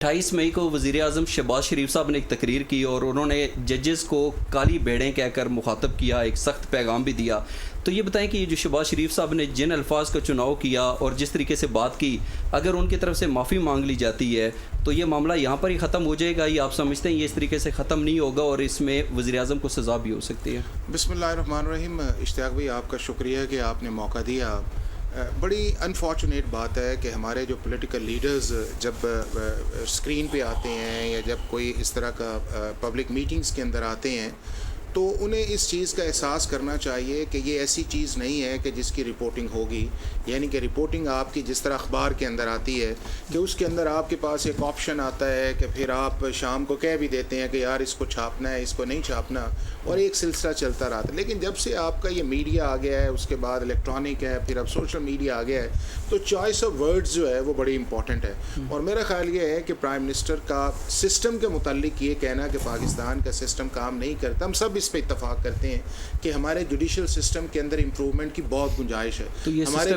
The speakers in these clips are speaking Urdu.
28 مئی کو وزیر اعظم شہباز شریف صاحب نے ایک تقریر کی اور انہوں نے ججز کو کالی بیڑیں کہہ کر مخاطب کیا، ایک سخت پیغام بھی دیا. تو یہ بتائیں کہ یہ جو شہباز شریف صاحب نے جن الفاظ کا چناؤ کیا اور جس طریقے سے بات کی، اگر ان کی طرف سے معافی مانگ لی جاتی ہے تو یہ معاملہ یہاں پر ہی ختم ہو جائے گا، یا آپ سمجھتے ہیں یہ اس طریقے سے ختم نہیں ہوگا اور اس میں وزیر اعظم کو سزا بھی ہو سکتی ہے؟ بسم اللہ الرحمن الرحیم. اشتیاق بھائی، آپ کا شکریہ کہ آپ نے موقع دیا. بڑی انفارچونیٹ بات ہے کہ ہمارے جو پولیٹیکل لیڈرز جب اسکرین پہ آتے ہیں یا جب کوئی اس طرح کا پبلک میٹنگز کے اندر آتے ہیں تو انہیں اس چیز کا احساس کرنا چاہیے کہ یہ ایسی چیز نہیں ہے کہ جس کی رپورٹنگ ہوگی. یعنی کہ رپورٹنگ آپ کی جس طرح اخبار کے اندر آتی ہے کہ اس کے اندر آپ کے پاس ایک آپشن آتا ہے کہ پھر آپ شام کو کہہ بھی دیتے ہیں کہ یار اس کو چھاپنا ہے، اس کو نہیں چھاپنا، اور ایک سلسلہ چلتا رہتا ہے. لیکن جب سے آپ کا یہ میڈیا آ گیا ہے، اس کے بعد الیکٹرانک ہے، پھر اب سوشل میڈیا آ گیا ہے، تو چوائس آف ورڈز جو ہے وہ بڑی امپورٹنٹ ہے. اور میرا خیال یہ ہے کہ پرائم منسٹر کا سسٹم کے متعلق یہ کہنا کہ پاکستان کا سسٹم کام نہیں کرتا، ہم سب اس پہ اتفاق کرتے ہیں کہ ہمارے جوڈیشل سسٹم کے اندر امپروومنٹ کی بہت گنجائش ہے. ہمارے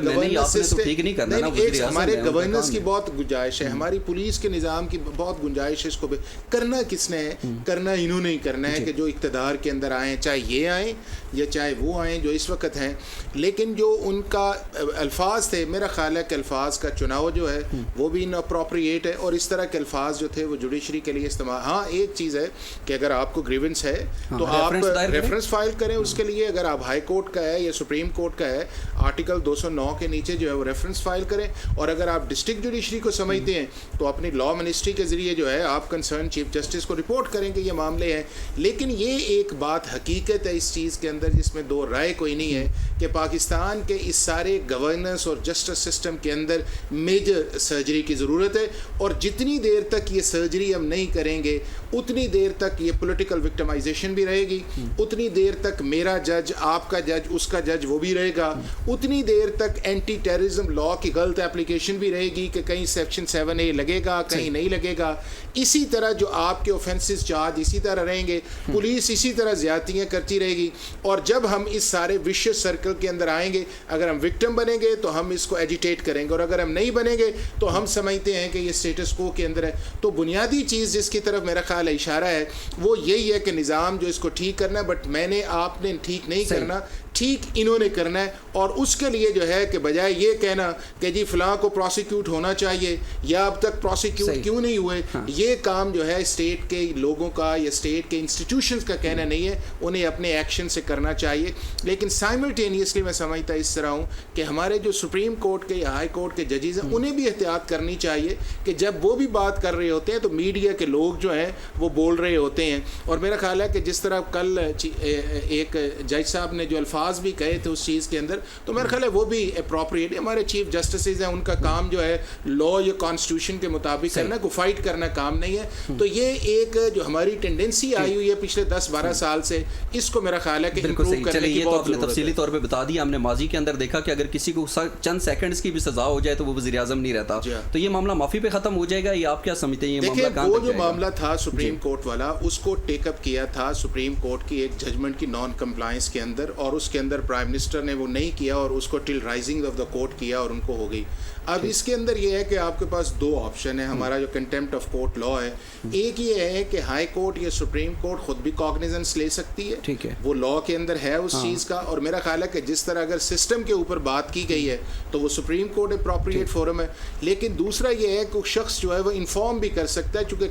گورننس کی بہت گنجائش ہے، ہماری پولیس کے نظام کی بہت گنجائش ہے. اس کو کرنا کس نے ہے؟ کرنا انہوں نے ہی کرنا ہے کہ جو اقتدار کے اندر آئیں، چاہے یہ آئیں یا چاہے وہ آئیں جو اس وقت ہیں. لیکن جو ان کا الفاظ تھے، میرا خیال ہے کہ الفاظ کا چناؤ جو ہے وہ بھی ان اپروپریٹ ہے، اور اس طرح کے الفاظ جو تھے وہ جوڈیشری کے لیے استعمال. ہاں ایک چیز ہے کہ اگر آپ کو گریونس ہے تو آپ ریفرنس فائل کریں اس کے لیے. اگر آپ ہائی کورٹ کا ہے یا سپریم کورٹ کا ہے، آرٹیکل 209 کے نیچے جو ہے وہ ریفرنس فائل کریں. اور اگر آپ ڈسٹرکٹ جوڈیشری کو سمجھتے ہیں تو اپنی لا منسٹری کے ذریعے جو ہے آپ کنسرن چیف جسٹس کو رپورٹ کریں کہ یہ معاملے ہیں. لیکن یہ ایک بات حقیقت ہے اس چیز کے اندر جس میں دو رائے کوئی نہیں ہے کہ پاکستان کے اس سارے گورننس اور جسٹس سسٹم کے اندر میجر سرجری کی ضرورت ہے. اور جتنی دیر تک یہ سرجری ہم نہیں کریں گے اتنی دیر تک یہ پولیٹیکل وکٹمائزیشن بھی رہے گی، اتنی دیر تک میرا جج، آپ کا جج، اس کا جج وہ بھی رہے گا، اتنی دیر تک اینٹی ٹیررزم لا کی غلط اپلیکیشن بھی رہے گی کہ کہیں سیکشن 7A لگے گا، کہیں نہیں لگے گا. اسی طرح جو آپ کے اوفینسز چارج اسی طرح رہیں گے، پولیس اسی طرح زیادتیاں کرتی رہے گی. اور جب ہم اس سارے وشیس سرکل کے اندر آئیں گے، اگر ہم وکٹم بنیں گے تو ہم اس کو ایجیٹیٹ کریں گے، اور اگر ہم نہیں بنیں گے تو ہم سمجھتے ہیں کہ یہ اسٹیٹس کو کے اندر ہے. تو بنیادی چیز جس کی طرف میرا خیال اشارہ ہے وہ یہی ہے کہ نظام جو اس کو ٹھیک کرنا ہے، بٹ میں نے آپ نے ٹھیک نہیں کرنا، ٹھیک انہوں نے کرنا ہے. اور اس کے لیے جو ہے کہ بجائے یہ کہنا کہ جی فلاں کو پروسیکیوٹ ہونا چاہیے یا اب تک پروسیکیوٹ کیوں نہیں ہوئے، یہ کام جو ہے اسٹیٹ کے لوگوں کا یا اسٹیٹ کے انسٹیٹیوشنز کا کہنا نہیں ہے، انہیں اپنے ایکشن سے کرنا چاہیے. لیکن سائملٹینیسلی میں سمجھتا اس طرح ہوں کہ ہمارے جو سپریم کورٹ کے یا ہائی کورٹ کے ججز ہیں انہیں بھی احتیاط کرنی چاہیے کہ جب وہ بھی بات کر رہے ہوتے ہیں تو میڈیا کے لوگ جو ہیں وہ بول رہے ہوتے ہیں. اور میرا خیال ہے کہ جس طرح کل ایک جج صاحب نے جو الفاظ بھی کہے تھے اس چیز کے اندر، تو میرا خیال ہے وہ بھی اپروپریٹ ہے. ہمارے چیف جسٹسز ہیں، ان کا کام جو ہے لا یا کانسٹیٹیوشن کے مطابق کرنا، کو فائٹ کرنا کام نہیں ہے. تو یہ ایک جو ہماری ٹینڈنسی آئی ہوئی ہے پچھلے 10-12 سال سے، اس کو میرا خیال ہے کہ امپروو کرنے کی بہت ضرورت ہے. تفصیلی طور پہ بتا دیا ہم نے. ماضی کے اندر دیکھا کہ اگر کسی کو چند سیکنڈز کی بھی سزا ہو جائے تو وہ وزیر اعظم نہیں رہتا. تو یہ معاملہ معافی پہ ختم ہو جائے گا یا آپ کیا سمجھتے ہیں یہ معاملہ کہاں تک جائے گا؟ وہ جو معاملہ تھا سپریم کورٹ والا، اس کو ٹیک اپ کیا تھا سپریم کورٹ کی ایک ججمنٹ کی نان کمپلائنس کے اندر، اور اس کے اندر پرائم منسٹر نے وہ نہیں کیا اور اس کو ٹل رائزنگ آف دا کورٹ کیا اور ان کو ہو گئی. اب اس کے اندر یہ ہے کہ آپ کے پاس دو آپشن ہیں. ہمارا جو کنٹیمپٹ آف کورٹ لا ہے، ایک یہ ہے کہ ہائی کورٹ یا سپریم کورٹ خود بھی کاگنیزنس لے سکتی ہے، وہ لا کے اندر ہے اس چیز کا. اور میرا خیال ہے کہ جس طرح اگر سسٹم کے اوپر بات کی گئی ہے تو وہ سپریم کورٹ اپروپریٹ فورم ہے. لیکن دوسرا یہ ہے کہ شخص جو ہے وہ انفارم بھی کر سکتا ہے، چونکہ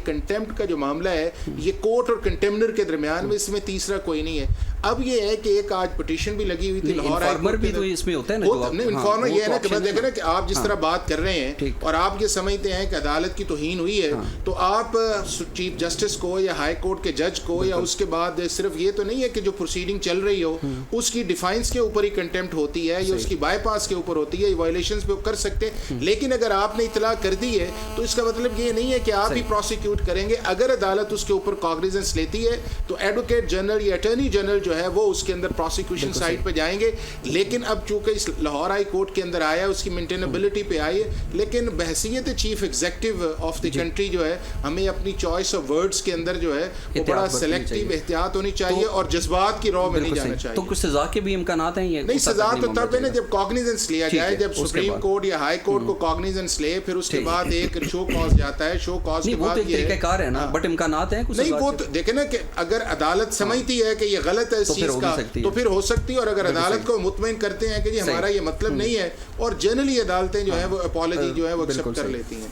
کنٹیمپٹ کا جو معاملہ ہے یہ کورٹ اور کنٹیمنر کے درمیان میں، اس میں تیسرا کوئی نہیں ہے. اب یہ ہے کہ ایک آج پٹیشن بھی لگی ہوئی تھی لاہور ہائی کورٹ بھی تو اس میں ہوتا ہے نا. انفارمر یہ ہے نا کہ میں دیکھ رہا کہ آپ جس طرح بات کر رہے ہیں اور آپ یہ سمجھتے ہیں کہ عدالت کی توہین ہوئی ہے، تو آپ چیف جسٹس کو یا ہائی کورٹ کے جج کو یا اس کے بعد صرف یہ تو نہیں ہے کہ جو پروسیڈنگ چل رہی ہو اس کی ڈیفائنس کے اوپر ہی کنٹیمپٹ ہوتی ہے یا اس کی بائی پاس کے اوپر ہوتی ہے، یہ وائلیشنز پہ کر سکتے ہیں. لیکن اگر آپ نے اطلاع کر دی ہے تو اس کا مطلب یہ نہیں ہے کہ آپ ہی پروسیکیوٹ کریں گے. اگر عدالت اس کے اوپر کاگنیزنس لیتی ہے تو ایڈوکیٹ جنرل یا اٹارنی جنرل جو ہے وہ اس کے اندر پروسیکیوشن سائٹ پہ جائیں گے. لیکن اب چونکہ اس لاہور ہائی کورٹ کے اندر آیا، اس کی مینٹینیبلٹی پہ آئی ہے. لیکن بحیثیت chief executive of the country جو ہے ہمیں اپنی چوائس آف ورڈز کے اندر جو ہے وہ بڑا سلیکٹیو احتیاط ہونی چاہیے اور جذبات کی رو میں نہیں جانا چاہیے. تو کچھ سزا کے بھی امکانات ہیں؟ نہیں, سزا تو تب ہے نا جب کاگنیزنس لیا جائے, جب سپریم کورٹ یا ہائی کورٹ کو کاگنیزنس لے, پھر اس کے بعد ایک شو کاز جاتا ہے. شو کاز کے بعد یہ طریقہ کار ہے نا, بٹ امکانات ہیں کچھ. نہیں وہ دیکھیں نا کہ اگر عدالت سمجھتی ہے کہ یہ غلط ہے اس چیز کا تو پھر ہو سکتی ہے, اور اگر عدالت کو مطمئن کرتے ہیں کہ جی ہمارا یہ مطلب نہیں ہے, اور جنرلی عدالتیں جو ہیں وہ اپالوجی جو ہے وہ ایکسیپٹ کر لیتی ہیں.